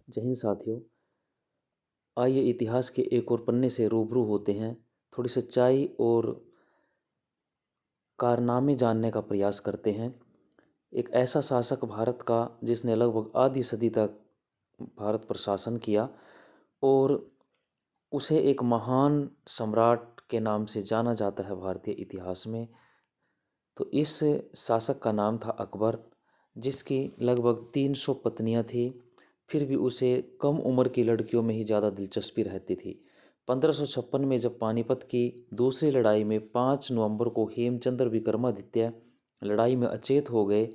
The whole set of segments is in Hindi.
जय हिंद साथियों। आइए इतिहास के एक और पन्ने से रूबरू होते हैं। थोड़ी सच्चाई और कारनामे जानने का प्रयास करते हैं। एक ऐसा शासक भारत का जिसने लगभग आधी सदी तक भारत पर शासन किया और उसे एक महान सम्राट के नाम से जाना जाता है भारतीय इतिहास में। तो इस शासक का नाम था अकबर, जिसकी लगभग 300 पत्नियां थी। फिर भी उसे कम उम्र की लड़कियों में ही ज़्यादा दिलचस्पी रहती थी। 1556 में जब पानीपत की दूसरी लड़ाई में 5 नवंबर को हेमचंद्र विक्रमादित्य लड़ाई में अचेत हो गए,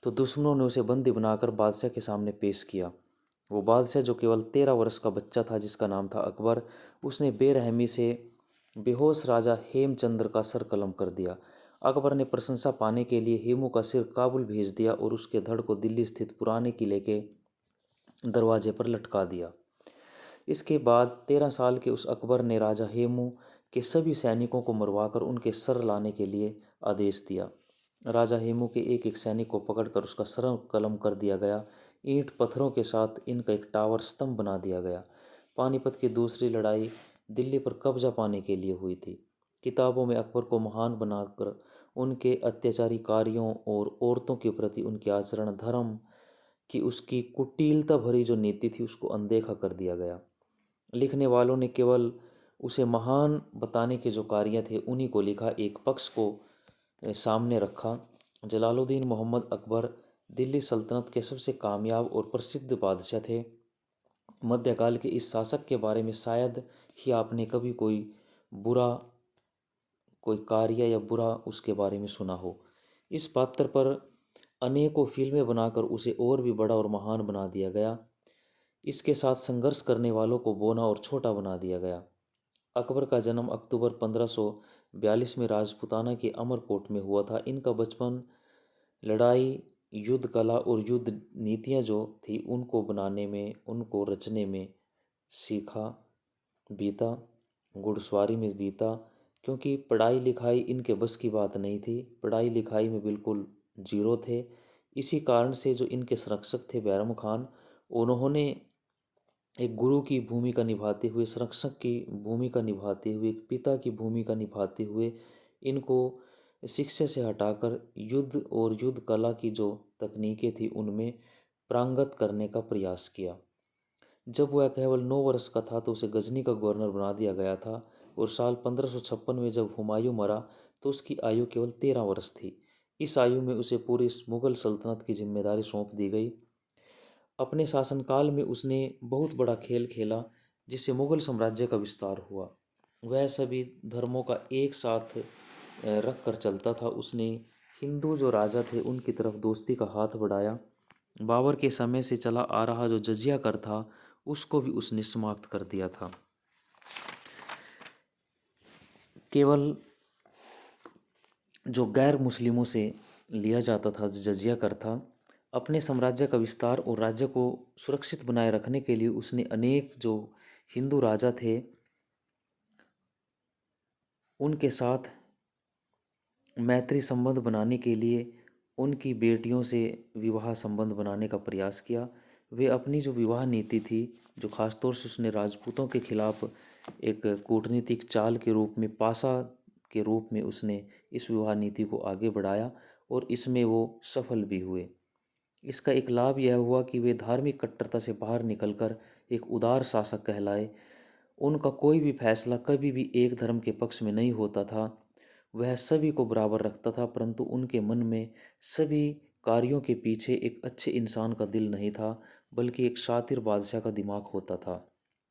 तो दुश्मनों ने उसे बंदी बनाकर बादशाह के सामने पेश किया। वो बादशाह जो केवल 13 वर्ष का बच्चा था, जिसका नाम था अकबर, उसने बेरहमी से बेहोश राजा हेमचंद्र का सर कलम कर दिया। अकबर ने प्रशंसा पाने के लिए हेमू का सिर काबुल भेज दिया और उसके धड़ को दिल्ली स्थित पुराने किले के दरवाजे पर लटका दिया। इसके बाद 13 साल के उस अकबर ने राजा हेमू के सभी सैनिकों को मरवाकर उनके सर लाने के लिए आदेश दिया। राजा हेमू के एक एक सैनिक को पकड़कर उसका सर कलम कर दिया गया। ईंट पत्थरों के साथ इनका एक टावर स्तंभ बना दिया गया। पानीपत की दूसरी लड़ाई दिल्ली पर कब्जा पाने के लिए हुई थी। किताबों में अकबर को महान बनाकर उनके अत्याचारी कार्यों और औरतों के प्रति उनके आचरण, धर्म की उसकी कुटिलता भरी जो नीति थी, उसको अनदेखा कर दिया गया। लिखने वालों ने केवल उसे महान बताने के जो कार्य थे उन्हीं को लिखा, एक पक्ष को सामने रखा। जलालुद्दीन मोहम्मद अकबर दिल्ली सल्तनत के सबसे कामयाब और प्रसिद्ध बादशाह थे। मध्यकाल के इस शासक के बारे में शायद ही आपने कभी बुरा कोई कार्य या बुरा उसके बारे में सुना हो। इस पात्र पर अनेकों फिल्में बनाकर उसे और भी बड़ा और महान बना दिया गया। इसके साथ संघर्ष करने वालों को बौना और छोटा बना दिया गया। अकबर का जन्म अक्टूबर 1542 में राजपूताना के अमरकोट में हुआ था। इनका बचपन लड़ाई, युद्ध कला और युद्ध नीतियाँ जो थी उनको बनाने में, उनको रचने में सीखा बीता। घुड़सवारी में बीता, क्योंकि पढ़ाई लिखाई इनके बस की बात नहीं थी। पढ़ाई लिखाई में बिल्कुल जीरो थे। इसी कारण से जो इनके संरक्षक थे बैरम खान, उन्होंने एक गुरु की भूमिका निभाते हुए, संरक्षक की भूमिका निभाते हुए, एक पिता की भूमिका निभाते हुए इनको शिक्षा से हटाकर युद्ध और युद्ध कला की जो तकनीकें थी उनमें प्रांगत करने का प्रयास किया। जब वह केवल 9 वर्ष का था तो उसे गजनी का गवर्नर बना दिया गया था, और साल 1556 में जब हुमायूं मरा तो उसकी आयु केवल 13 वर्ष थी। इस आयु में उसे पूरी मुगल सल्तनत की जिम्मेदारी सौंप दी गई। अपने शासनकाल में उसने बहुत बड़ा खेल खेला, जिससे मुगल साम्राज्य का विस्तार हुआ। वह सभी धर्मों का एक साथ रख कर चलता था। उसने हिंदू जो राजा थे उनकी तरफ दोस्ती का हाथ बढ़ाया। बाबर के समय से चला आ रहा जो जजिया कर था उसको भी उसने समाप्त कर दिया था। केवल जो गैर मुस्लिमों से लिया जाता था जो जजिया कर था, अपने साम्राज्य का विस्तार और राज्य को सुरक्षित बनाए रखने के लिए उसने अनेक जो हिंदू राजा थे उनके साथ मैत्री संबंध बनाने के लिए उनकी बेटियों से विवाह संबंध बनाने का प्रयास किया। वे अपनी जो विवाह नीति थी, जो खासतौर से उसने राजपूतों के खिलाफ एक कूटनीतिक चाल के रूप में, पासा के रूप में उसने इस विवाह नीति को आगे बढ़ाया और इसमें वो सफल भी हुए। इसका एक लाभ यह हुआ कि वे धार्मिक कट्टरता से बाहर निकलकर एक उदार शासक कहलाए। उनका कोई भी फैसला कभी भी एक धर्म के पक्ष में नहीं होता था। वह सभी को बराबर रखता था, परंतु उनके मन में सभी कार्यों के पीछे एक अच्छे इंसान का दिल नहीं था, बल्कि एक शातिर बादशाह का दिमाग होता था।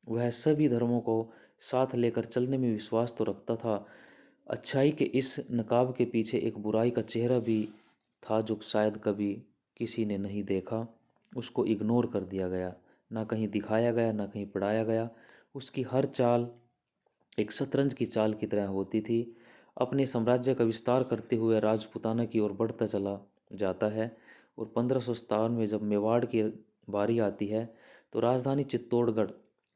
वह सभी धर्मों को साथ लेकर चलने में विश्वास तो रखता था। अच्छाई के इस नकाब के पीछे एक बुराई का चेहरा भी था जो शायद कभी किसी ने नहीं देखा। उसको इग्नोर कर दिया गया, ना कहीं दिखाया गया, ना कहीं पढ़ाया गया। उसकी हर चाल एक शतरंज की चाल की तरह होती थी। अपने साम्राज्य का विस्तार करते हुए राजपूताना की ओर बढ़ता चला जाता है, और 1557 में जब मेवाड़ की बारी आती है तो राजधानी चित्तौड़गढ़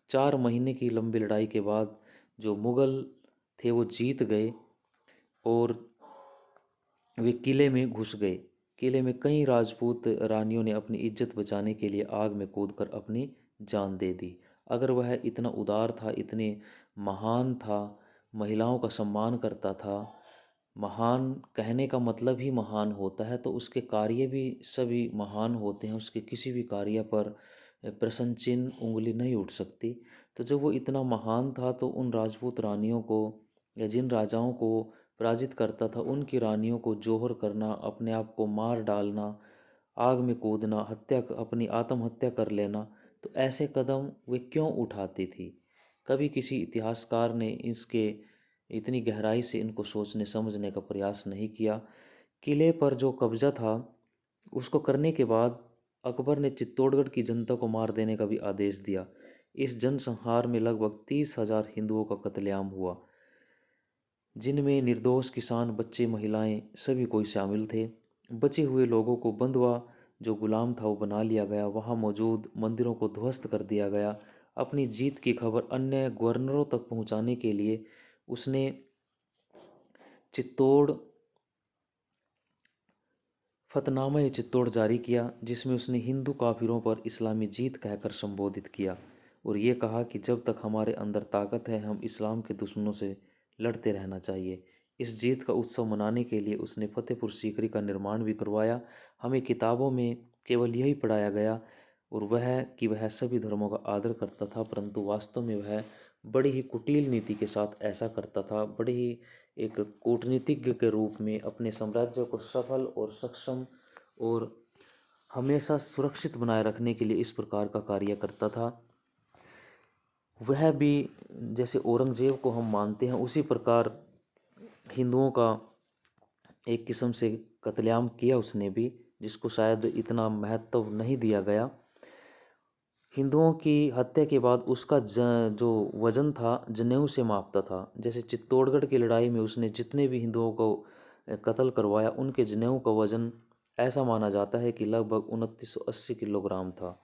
4 महीने की लंबी लड़ाई के बाद जो मुगल थे वो जीत गए और वे किले में घुस गए। किले में कई राजपूत रानियों ने अपनी इज्जत बचाने के लिए आग में कूदकर अपनी जान दे दी। अगर वह इतना उदार था, इतने महान था, महिलाओं का सम्मान करता था, महान कहने का मतलब ही महान होता है, तो उसके कार्य भी सभी महान होते हैं, उसके किसी भी कार्य पर प्रश्न चिन्ह उंगली नहीं उठ सकती। तो जब वो इतना महान था तो उन राजपूत रानियों को या जिन राजाओं को पराजित करता था, उनकी रानियों को जौहर करना, अपने आप को मार डालना, आग में कूदना, अपनी आत्महत्या कर लेना, तो ऐसे कदम वे क्यों उठाती थी? कभी किसी इतिहासकार ने इसके इतनी गहराई से इनको सोचने समझने का प्रयास नहीं किया। किले पर जो कब्जा था उसको करने के बाद अकबर ने चित्तौड़गढ़ की जनता को मार देने का भी आदेश दिया। इस जनसंहार में लगभग 30,000 हिंदुओं का कत्लेआम हुआ, जिनमें निर्दोष किसान, बच्चे, महिलाएं सभी कोई शामिल थे। बचे हुए लोगों को बंधुआ जो गुलाम था वो बना लिया गया। वहाँ मौजूद मंदिरों को ध्वस्त कर दिया गया। अपनी जीत की खबर अन्य गवर्नरों तक पहुँचाने के लिए उसने चित्तौड़ फतनामा ए चित्तौड़ जारी किया, जिसमें उसने हिंदू काफिरों पर इस्लामी जीत कहकर संबोधित किया और ये कहा कि जब तक हमारे अंदर ताकत है हम इस्लाम के दुश्मनों से लड़ते रहना चाहिए। इस जीत का उत्सव मनाने के लिए उसने फतेहपुर सीकरी का निर्माण भी करवाया। हमें किताबों में केवल यही पढ़ाया गया और वह कि वह सभी धर्मों का आदर करता था, परंतु वास्तव में वह बड़ी ही कुटिल नीति के साथ ऐसा करता था। बड़ी ही एक कूटनीतिज्ञ के रूप में अपने साम्राज्य को सफल और सक्षम और हमेशा सुरक्षित बनाए रखने के लिए इस प्रकार का कार्य करता था। वह भी जैसे औरंगजेब को हम मानते हैं उसी प्रकार हिंदुओं का एक किस्म से कत्लेआम किया उसने भी, जिसको शायद इतना महत्व नहीं दिया गया। हिंदुओं की हत्या के बाद उसका जो वजन था जनेऊ से मापता था। जैसे चित्तौड़गढ़ की लड़ाई में उसने जितने भी हिंदुओं को कत्ल करवाया उनके जनेऊ का वजन ऐसा माना जाता है कि लगभग 2980 किलोग्राम था।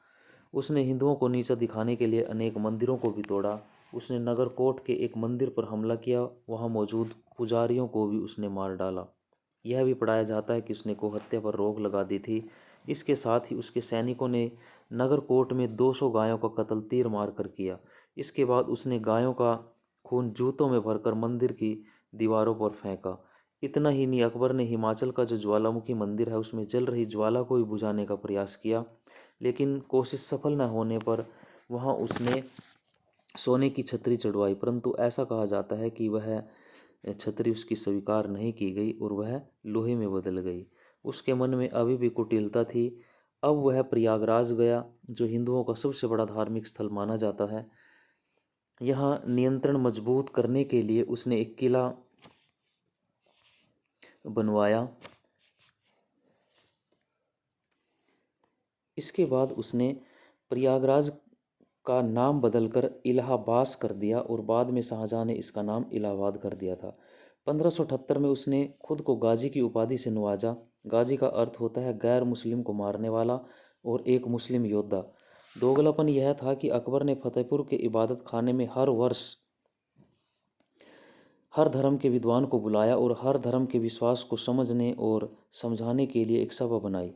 उसने हिंदुओं को नीचा दिखाने के लिए अनेक मंदिरों को भी तोड़ा। उसने नगरकोट के एक मंदिर पर हमला किया, वहाँ मौजूद पुजारियों को भी उसने मार डाला। यह भी पढ़ाया जाता है कि उसने गोहत्या पर रोक लगा दी थी। इसके साथ ही उसके सैनिकों ने नगरकोट में 200 गायों का कत्ल तीर मार कर किया। इसके बाद उसने गायों का खून जूतों में भरकर मंदिर की दीवारों पर फेंका। इतना ही नहीं, अकबर ने हिमाचल का जो ज्वालामुखी मंदिर है उसमें जल रही ज्वाला को भी बुझाने का प्रयास किया, लेकिन कोशिश सफल न होने पर वहाँ उसने सोने की छतरी चढ़वाई, परंतु ऐसा कहा जाता है कि वह छतरी उसकी स्वीकार नहीं की गई और वह लोहे में बदल गई। उसके मन में अभी भी कुटिलता थी। अब वह प्रयागराज गया, जो हिंदुओं का सबसे बड़ा धार्मिक स्थल माना जाता है। यहाँ नियंत्रण मजबूत करने के लिए उसने एक किला बनवाया। इसके बाद उसने प्रयागराज का नाम बदलकर इलाहाबाद कर दिया और बाद में शाहजहां ने इसका नाम इलाहाबाद कर दिया था। 1578 में उसने खुद को गाजी की उपाधि से नवाजा। गाजी का अर्थ होता है गैर मुस्लिम को मारने वाला और एक मुस्लिम योद्धा। दोगलापन यह था कि अकबर ने फतेहपुर के इबादत खाने में हर वर्ष हर धर्म के विद्वान को बुलाया और हर धर्म के विश्वास को समझने और समझाने के लिए एक सभा बनाई।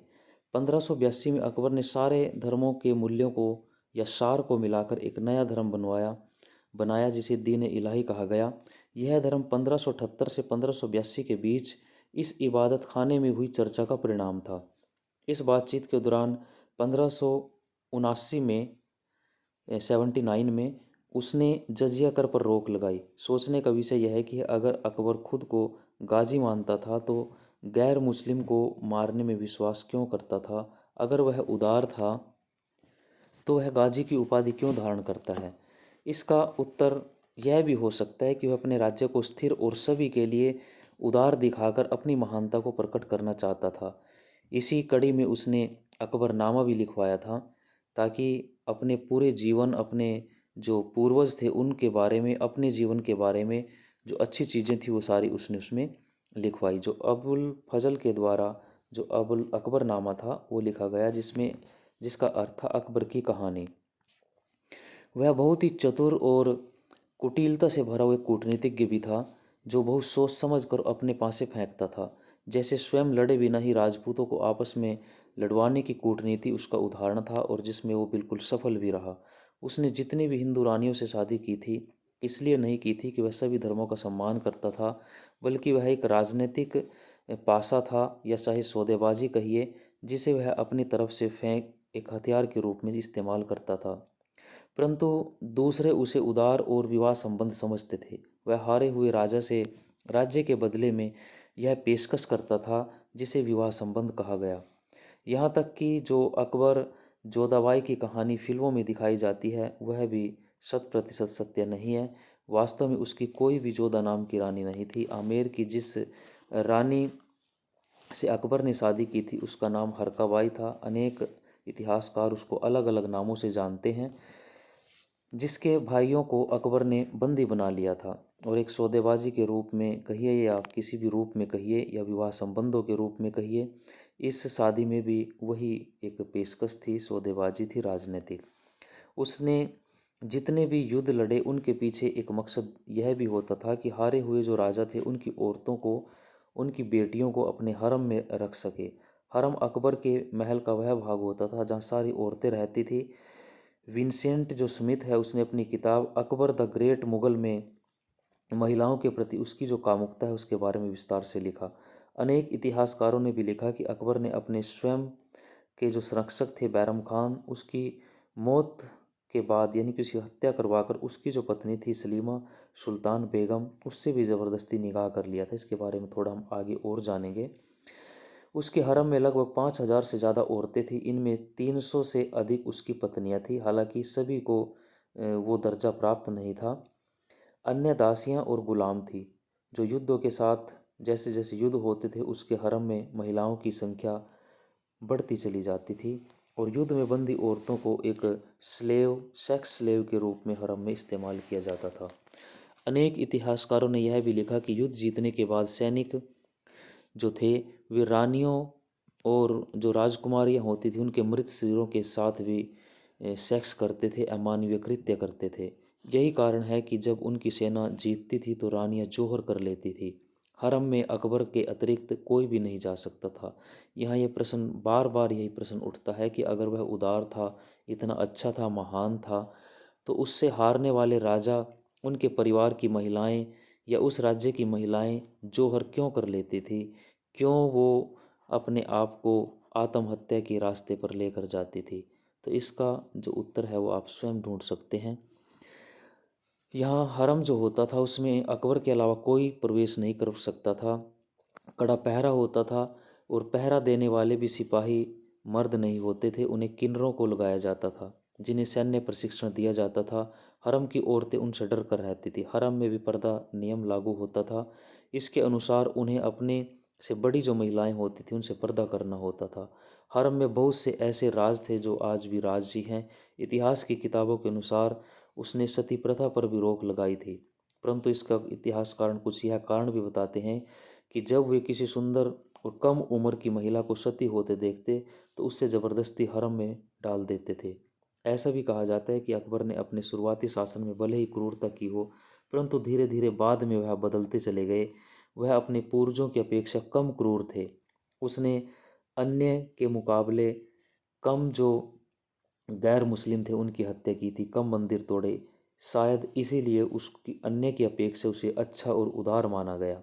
1582 में अकबर ने सारे धर्मों के मूल्यों को या सार को मिलाकर एक नया धर्म बनाया जिसे दीन इलाही कहा गया। यह धर्म 1578 से 1582 के बीच इस इबादत खाने में हुई चर्चा का परिणाम था। इस बातचीत के दौरान 1579 में 79 में उसने जजिया कर पर रोक लगाई। सोचने का विषय यह है कि अगर अकबर खुद को गाजी मानता था तो गैर मुस्लिम को मारने में विश्वास क्यों करता था? अगर वह उदार था तो वह गाजी की उपाधि क्यों धारण करता है? इसका उत्तर यह भी हो सकता है कि वह अपने राज्य को स्थिर और सभी के लिए उदार दिखाकर अपनी महानता को प्रकट करना चाहता था। इसी कड़ी में उसने अकबरनामा भी लिखवाया था, ताकि अपने पूरे जीवन, अपने जो पूर्वज थे उनके बारे में, अपने जीवन के बारे में जो अच्छी चीज़ें थी वो सारी उसने उसमें लिखवाई। जो अबुल फजल के द्वारा जो अबुल अकबरनामा था वो लिखा गया, जिसका अर्थ था अकबर की कहानी। वह बहुत ही चतुर और कुटिलता से भरा हुआ कूटनीतिज्ञ भी था, जो बहुत सोच समझ कर अपने पासे फेंकता था। जैसे स्वयं लड़े बिना ही राजपूतों को आपस में लड़वाने की कूटनीति उसका उदाहरण था और जिसमें वो बिल्कुल सफल भी रहा। उसने जितनी भी हिंदू रानियों से शादी की थी, इसलिए नहीं की थी कि वह सभी धर्मों का सम्मान करता था, बल्कि वह एक राजनीतिक पासा था, या चाहे सौदेबाजी कहिए, जिसे वह अपनी तरफ से फेंक एक हथियार के रूप में इस्तेमाल करता था। परंतु दूसरे उसे उदार और विवाह संबंध समझते थे। वह हारे हुए राजा से राज्य के बदले में यह पेशकश करता था जिसे विवाह संबंध कहा गया। यहाँ तक कि जो अकबर जोधाबाई की कहानी फिल्मों में दिखाई जाती है, वह भी 100% सत्य नहीं है। वास्तव में उसकी कोई भी जोधा नाम की रानी नहीं थी। आमेर की जिस रानी से अकबर ने शादी की थी उसका नाम हरकाबाई था। अनेक इतिहासकार उसको अलग अलग नामों से जानते हैं। जिसके भाइयों को अकबर ने बंदी बना लिया था, और एक सौदेबाजी के रूप में कहिए या किसी भी रूप में कहिए या विवाह संबंधों के रूप में कहिए, इस शादी में भी वही एक पेशकश थी, सौदेबाजी थी, राजनीतिक। उसने जितने भी युद्ध लड़े उनके पीछे एक मकसद यह भी होता था कि हारे हुए जो राजा थे उनकी औरतों को, उनकी बेटियों को अपने हरम में रख सके। हरम अकबर के महल का वह भाग होता था जहाँ सारी औरतें रहती थी। विंसेंट जो स्मिथ है उसने अपनी किताब अकबर द ग्रेट मुगल में महिलाओं के प्रति उसकी जो कामुकता है उसके बारे में विस्तार से लिखा। अनेक इतिहासकारों ने भी लिखा कि अकबर ने अपने स्वयं के जो संरक्षक थे बैरम खान, उसकी मौत के बाद यानी कि उसकी हत्या करवाकर उसकी जो पत्नी थी सलीमा सुल्तान बेगम, उससे भी ज़बरदस्ती निकाह कर लिया था। इसके बारे में थोड़ा हम आगे और जानेंगे। उसके हरम में लगभग 5,000 से ज़्यादा औरतें थीं। इनमें 300 से अधिक उसकी पत्नियां थीं। हालांकि सभी को वो दर्जा प्राप्त नहीं था। अन्य दासियां और गुलाम थीं जो युद्धों के साथ, जैसे जैसे युद्ध होते थे उसके हरम में महिलाओं की संख्या बढ़ती चली जाती थी, और युद्ध में बंदी औरतों को एक स्लेव, सेक्स स्लेव के रूप में हरम में इस्तेमाल किया जाता था। अनेक इतिहासकारों ने यह भी लिखा कि युद्ध जीतने के बाद सैनिक जो थे वे रानियों और जो राजकुमारियां होती थी उनके मृत शरीरों के साथ भी सेक्स करते थे, अमानवीय कृत्य करते थे। यही कारण है कि जब उनकी सेना जीतती थी तो रानियां जोहर कर लेती थी। हरम में अकबर के अतिरिक्त कोई भी नहीं जा सकता था। यहाँ यह प्रश्न बार बार यही प्रश्न उठता है कि अगर वह उदार था, इतना अच्छा था, महान था, तो उससे हारने वाले राजा, उनके परिवार की महिलाएं या उस राज्य की महिलाएं जोहर क्यों कर लेती थी? क्यों वो अपने आप को आत्महत्या के रास्ते पर लेकर जाती थी? तो इसका जो उत्तर है वो आप स्वयं ढूंढ सकते हैं। यहाँ हरम जो होता था उसमें अकबर के अलावा कोई प्रवेश नहीं कर सकता था। कड़ा पहरा होता था, और पहरा देने वाले भी सिपाही मर्द नहीं होते थे। उन्हें किन्नरों को लगाया जाता था जिन्हें सैन्य प्रशिक्षण दिया जाता था। हरम की औरतें उनसे डर कर रहती थी। हरम में भी पर्दा नियम लागू होता था। इसके अनुसार उन्हें अपने से बड़ी जो महिलाएं होती थी उनसे पर्दा करना होता था। हरम में बहुत से ऐसे राज थे जो आज भी राज हैं। इतिहास की किताबों के अनुसार उसने सती प्रथा पर भी रोक लगाई थी, परंतु इसका इतिहासकार कुछ यह कारण भी बताते हैं कि जब वे किसी सुंदर और कम उम्र की महिला को सती होते देखते तो उससे ज़बरदस्ती हरम में डाल देते थे। ऐसा भी कहा जाता है कि अकबर ने अपने शुरुआती शासन में भले ही क्रूरता की हो, परंतु धीरे धीरे बाद में वह बदलते चले गए। वह अपने पूर्वजों की अपेक्षा कम क्रूर थे। उसने अन्य के मुकाबले कम जो गैर मुस्लिम थे उनकी हत्या की थी, कम मंदिर तोड़े। शायद इसीलिए उसकी अन्य की अपेक्षा उसे अच्छा और उदार माना गया।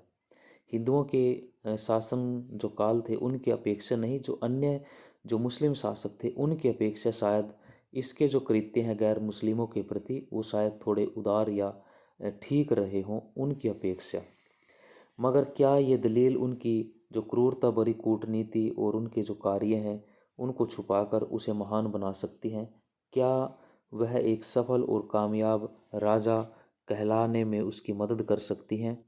हिंदुओं के शासन जो काल थे उनकी अपेक्षा नहीं, जो अन्य जो मुस्लिम शासक थे उनकी अपेक्षा शायद इसके जो कृत्य हैं गैर मुस्लिमों के प्रति वो शायद थोड़े उदार या ठीक रहे हों उनकी अपेक्षा। मगर क्या ये दलील उनकी जो क्रूरता भरी कूटनीति और उनके जो कार्य हैं उनको छुपाकर उसे महान बना सकती हैं? क्या वह एक सफल और कामयाब राजा कहलाने में उसकी मदद कर सकती हैं?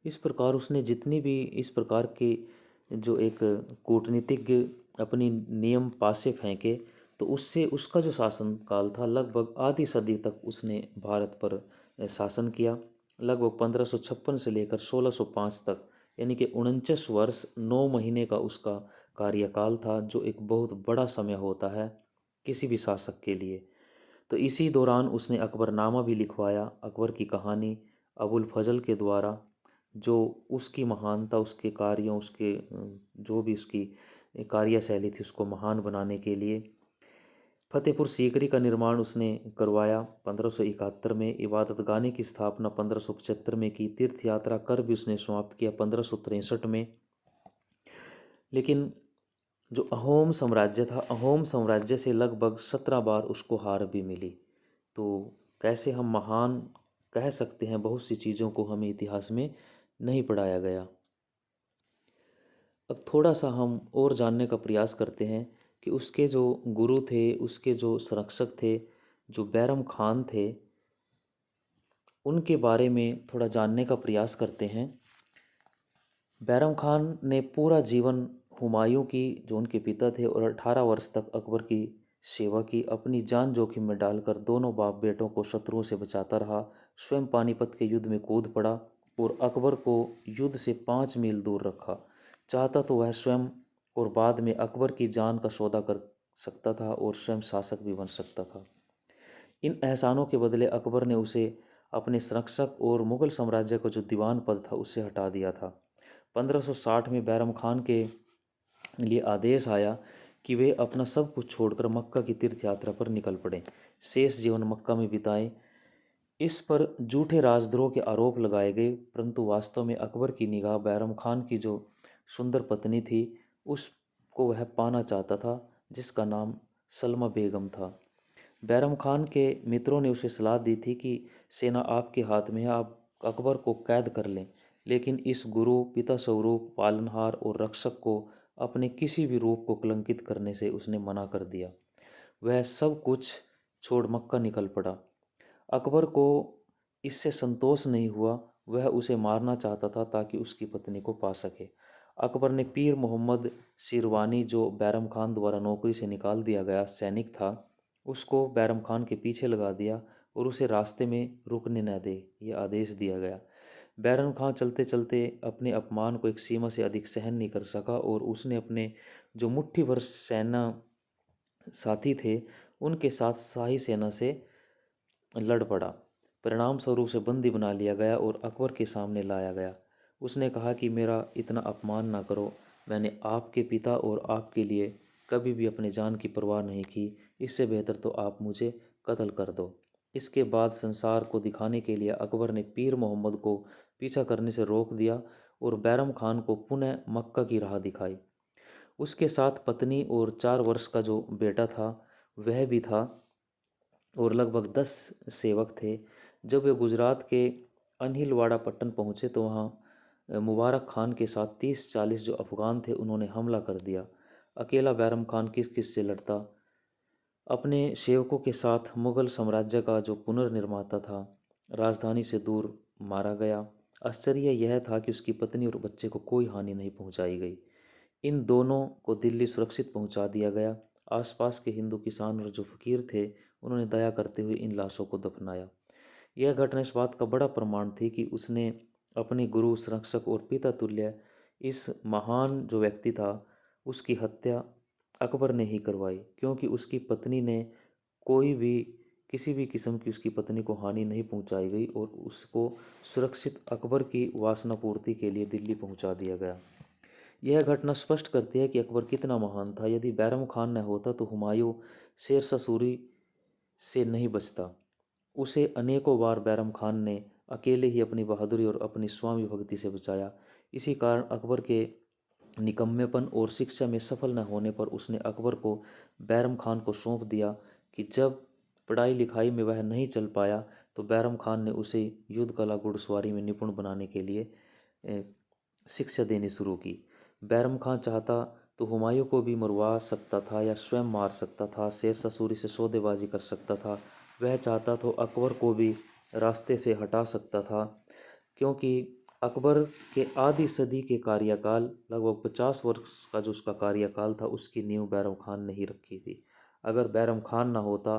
इस प्रकार उसने जितनी भी इस प्रकार की जो एक कूटनीतिज्ञ अपनी नियम पासे फेंके, तो उससे उसका जो शासन काल था लगभग आधी सदी तक उसने भारत पर शासन किया। लगभग 1556 से लेकर 1605 तक, यानी कि 49 वर्ष 9 महीने का उसका कार्यकाल था, जो एक बहुत बड़ा समय होता है किसी भी शासक के लिए। तो इसी दौरान उसने अकबरनामा भी लिखवाया। अकबर की कहानी अबुल फजल के द्वारा, जो उसकी महानता, उसके कार्यों, उसके जो भी उसकी कार्यशैली थी उसको महान बनाने के लिए फतेहपुर सीकरी का निर्माण उसने करवाया 1571 में। इबादत गाने की स्थापना 1575 में की। तीर्थ यात्रा कर भी उसने समाप्त किया 1563 में। लेकिन जो अहोम साम्राज्य था, अहोम साम्राज्य से लगभग 17 बार उसको हार भी मिली। तो कैसे हम महान कह सकते हैं, बहुत सी चीज़ों को हमें इतिहास में नहीं पढ़ाया गया। अब थोड़ा सा हम और जानने का प्रयास करते हैं कि उसके जो गुरु थे, उसके जो संरक्षक थे, जो बैरम खान थे, उनके बारे में थोड़ा जानने का प्रयास करते हैं। बैरम खान ने पूरा जीवन हुमायूं की, जो उनके पिता थे, और 18 वर्ष तक अकबर की सेवा की। अपनी जान जोखिम में डालकर दोनों बाप बेटों को शत्रुओं से बचाता रहा। स्वयं पानीपत के युद्ध में कूद पड़ा और अकबर को युद्ध से 5 मील दूर रखा। चाहता तो वह स्वयं और बाद में अकबर की जान का सौदा कर सकता था और स्वयं शासक भी बन सकता था। इन एहसानों के बदले अकबर ने उसे अपने संरक्षक और मुगल साम्राज्य का जो दीवान पद था उससे हटा दिया था। 1560 में बैरम खान के लिए आदेश आया कि वे अपना सब कुछ छोड़कर मक्का की तीर्थ यात्रा पर निकल पड़े, शेष जीवन मक्का में बिताएं। इस पर झूठे राजद्रोह के आरोप लगाए गए, परंतु वास्तव में अकबर की निगाह बैरम खान की जो सुंदर पत्नी थी उसको वह पाना चाहता था, जिसका नाम सलमा बेगम था। बैरम खान के मित्रों ने उसे सलाह दी थी कि सेना आपके हाथ में है, आप अकबर को कैद कर लें। लेकिन इस गुरु, पिता स्वरूप, पालनहार और रक्षक को अपने किसी भी रूप को कलंकित करने से उसने मना कर दिया। वह सब कुछ छोड़ मक्का निकल पड़ा। अकबर को इससे संतोष नहीं हुआ। वह उसे मारना चाहता था ताकि उसकी पत्नी को पा सके। अकबर ने पीर मोहम्मद शिरवानी, जो बैरम खान द्वारा नौकरी से निकाल दिया गया सैनिक था, उसको बैरम खान के पीछे लगा दिया और उसे रास्ते में रुकने न दे, ये आदेश दिया गया। बैरम खान चलते चलते अपने अपमान को एक सीमा से अधिक सहन नहीं कर सका और उसने अपने जो मुट्ठी भर सेना साथी थे उनके साथ शाही सेना से लड़ पड़ा। परिणाम स्वरूप उसे बंदी बना लिया गया और अकबर के सामने लाया गया। उसने कहा कि मेरा इतना अपमान ना करो, मैंने आपके पिता और आपके लिए कभी भी अपने जान की परवाह नहीं की, इससे बेहतर तो आप मुझे कत्ल कर दो। इसके बाद संसार को दिखाने के लिए अकबर ने पीर मोहम्मद को पीछा करने से रोक दिया और बैरम खान को पुनः मक्का की राह दिखाई। उसके साथ पत्नी और 4 वर्ष का जो बेटा था वह भी था और लगभग 10 सेवक थे। जब वे गुजरात के अनहिलवाड़ा पट्टन पहुँचे तो वहाँ मुबारक खान के साथ 30-40 जो अफ़गान थे उन्होंने हमला कर दिया। अकेला बैरम खान किस किस से लड़ता। अपने सेवकों के साथ मुगल साम्राज्य का जो पुनर्निर्माता था राजधानी से दूर मारा गया। आश्चर्य यह था कि उसकी पत्नी और बच्चे को कोई हानि नहीं पहुंचाई गई। इन दोनों को दिल्ली सुरक्षित पहुंचा दिया गया। आसपास के हिंदू किसान और जो फकीर थे उन्होंने दया करते हुए इन लाशों को दफनाया। यह घटना इस बात का बड़ा प्रमाण थी कि उसने अपने गुरु, संरक्षक और पिता तुल्य इस महान जो व्यक्ति था उसकी हत्या अकबर ने ही करवाई, क्योंकि उसकी पत्नी ने कोई भी किसी भी किस्म की उसकी पत्नी को हानि नहीं पहुंचाई गई और उसको सुरक्षित अकबर की वासना पूर्ति के लिए दिल्ली पहुंचा दिया गया। यह घटना स्पष्ट करती है कि अकबर कितना महान था। यदि बैरम खान न होता तो हुमायूं शेरशाह सूरी से नहीं बचता। उसे अनेकों बार बैरम खान ने अकेले ही अपनी बहादुरी और अपनी स्वामी भक्ति से बचाया। इसी कारण अकबर के निकम्मेपन और शिक्षा में सफल न होने पर उसने अकबर को बैरम खान को सौंप दिया कि जब पढ़ाई लिखाई में वह नहीं चल पाया तो बैरम खान ने उसे युद्ध कला, घुड़सवारी में निपुण बनाने के लिए शिक्षा देनी शुरू की। बैरम खान चाहता तो हुमायूं को भी मरवा सकता था या स्वयं मार सकता था, शेरशाह सूरी से सौदेबाजी कर सकता था। वह चाहता तो अकबर को भी रास्ते से हटा सकता था, क्योंकि अकबर के आधी सदी के कार्यकाल, लगभग 50 वर्ष का जो उसका कार्यकाल था, उसकी नींव बैरम खान ने ही रखी थी। अगर बैरम खान ना होता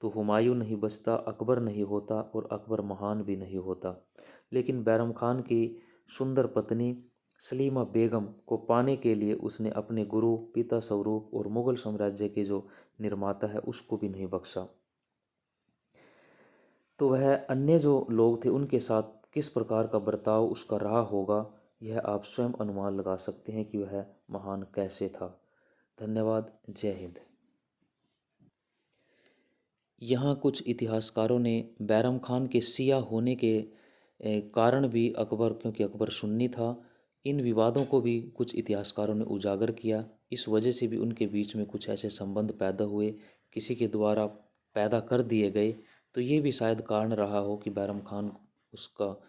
तो हुमायूं नहीं बचता, अकबर नहीं होता और अकबर महान भी नहीं होता। लेकिन बैरम खान की सुंदर पत्नी सलीमा बेगम को पाने के लिए उसने अपने गुरु, पिता स्वरूप और मुगल साम्राज्य के जो निर्माता है उसको भी नहीं बख्शा। तो वह अन्य जो लोग थे उनके साथ किस प्रकार का बर्ताव उसका रहा होगा, यह आप स्वयं अनुमान लगा सकते हैं कि वह महान कैसे था। धन्यवाद। जय हिंद। यहाँ कुछ इतिहासकारों ने बैरम खान के शिया होने के कारण भी अकबर, क्योंकि अकबर सुन्नी था, इन विवादों को भी कुछ इतिहासकारों ने उजागर किया। इस वजह से भी उनके बीच में कुछ ऐसे संबंध पैदा हुए, किसी के द्वारा पैदा कर दिए गए। तो ये भी शायद कारण रहा हो कि बैरम खान उसका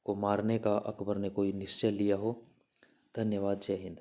को मारने का अकबर ने कोई निश्चय लिया हो। धन्यवाद। जय हिंद।